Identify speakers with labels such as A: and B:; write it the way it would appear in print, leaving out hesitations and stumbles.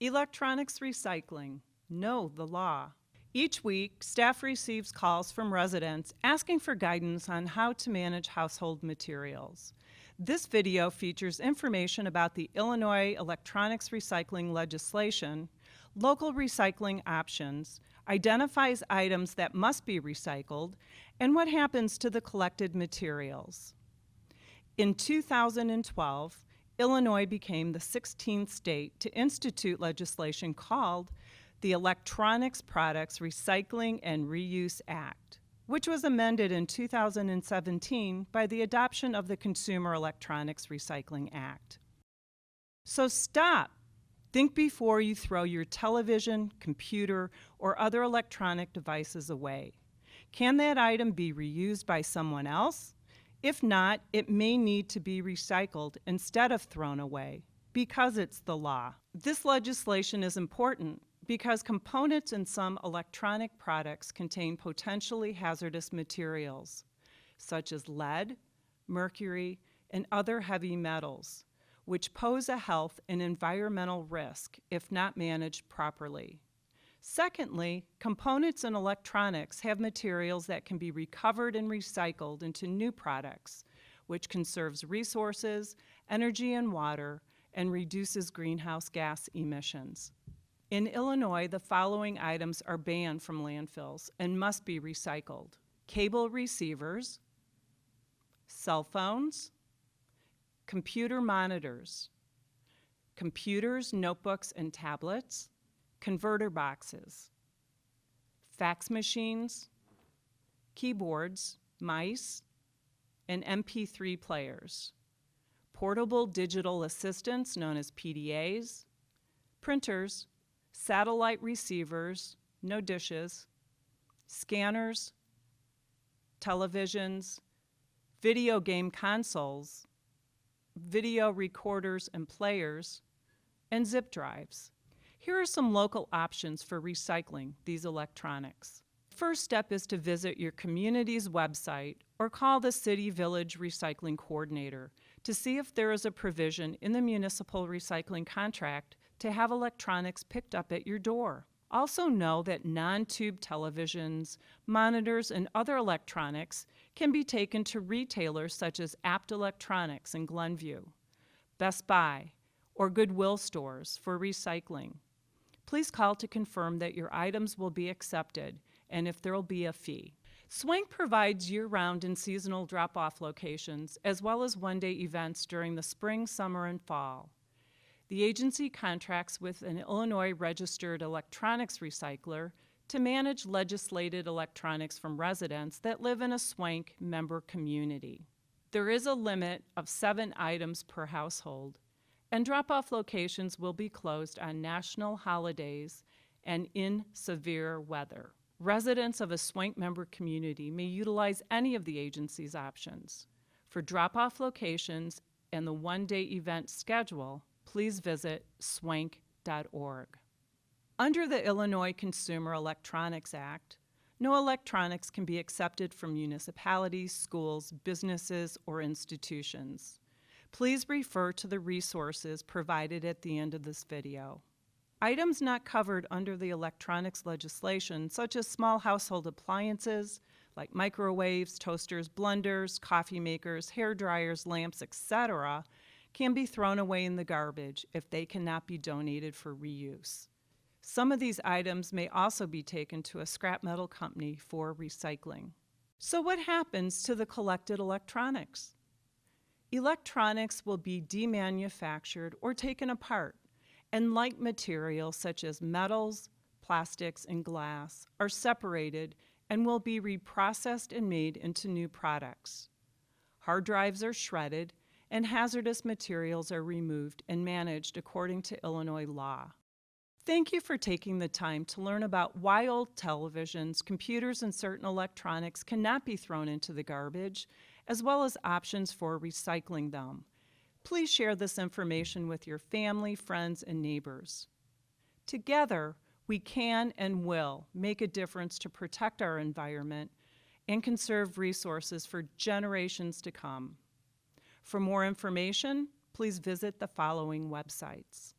A: Electronics recycling. Know the law. Each week, staff receives calls from residents asking for guidance on how to manage household materials. This video features information about the Illinois electronics recycling legislation, local recycling options, identifies items that must be recycled, and what happens to the collected materials. In 2012, Illinois became the 16th state to institute legislation called the Electronics Products Recycling and Reuse Act, which was amended in 2017 by the adoption of the Consumer Electronics Recycling Act. So stop. Think before you throw your television, computer, or other electronic devices away. Can that item be reused by someone else? If not, it may need to be recycled instead of thrown away, because it's the law. This legislation is important because components in some electronic products contain potentially hazardous materials, such as lead, mercury, and other heavy metals, which pose a health and environmental risk if not managed properly. Secondly, components in electronics have materials that can be recovered and recycled into new products, which conserves resources, energy and water, and reduces greenhouse gas emissions. In Illinois, the following items are banned from landfills and must be recycled: cable receivers, cell phones, computer monitors, computers, notebooks, and tablets, converter boxes, fax machines, keyboards, mice, and MP3 players, portable digital assistants known as PDAs, printers, satellite receivers, no dishes, scanners, televisions, video game consoles, video recorders and players, and zip drives. Here are some local options for recycling these electronics. First step is to visit your community's website or call the City Village Recycling Coordinator to see if there is a provision in the municipal recycling contract to have electronics picked up at your door. Also know that non-tube televisions, monitors, and other electronics can be taken to retailers such as Apt Electronics in Glenview, Best Buy, or Goodwill stores for recycling. Please call to confirm that your items will be accepted and if there will be a fee. Swank provides year-round and seasonal drop-off locations as well as one-day events during the spring, summer, and fall. The agency contracts with an Illinois registered electronics recycler to manage legislated electronics from residents that live in a Swank member community. There is a limit of 7 items per household, and drop-off locations will be closed on national holidays and in severe weather. Residents of a Swank member community may utilize any of the agency's options. For drop-off locations and the one-day event schedule, please visit swank.org. Under the Illinois Consumer Electronics Act, no electronics can be accepted from municipalities, schools, businesses, or institutions. Please refer to the resources provided at the end of this video. Items not covered under the electronics legislation, such as small household appliances like microwaves, toasters, blenders, coffee makers, hair dryers, lamps, etc., can be thrown away in the garbage if they cannot be donated for reuse. Some of these items may also be taken to a scrap metal company for recycling. So what happens to the collected electronics? Electronics will be demanufactured or taken apart, and like materials such as metals, plastics, and glass are separated and will be reprocessed and made into new products. Hard drives are shredded, and hazardous materials are removed and managed according to Illinois law. Thank you for taking the time to learn about why old televisions, computers, and certain electronics cannot be thrown into the garbage, as well as options for recycling them. Please share this information with your family, friends, and neighbors. Together, we can and will make a difference to protect our environment and conserve resources for generations to come. For more information, please visit the following websites.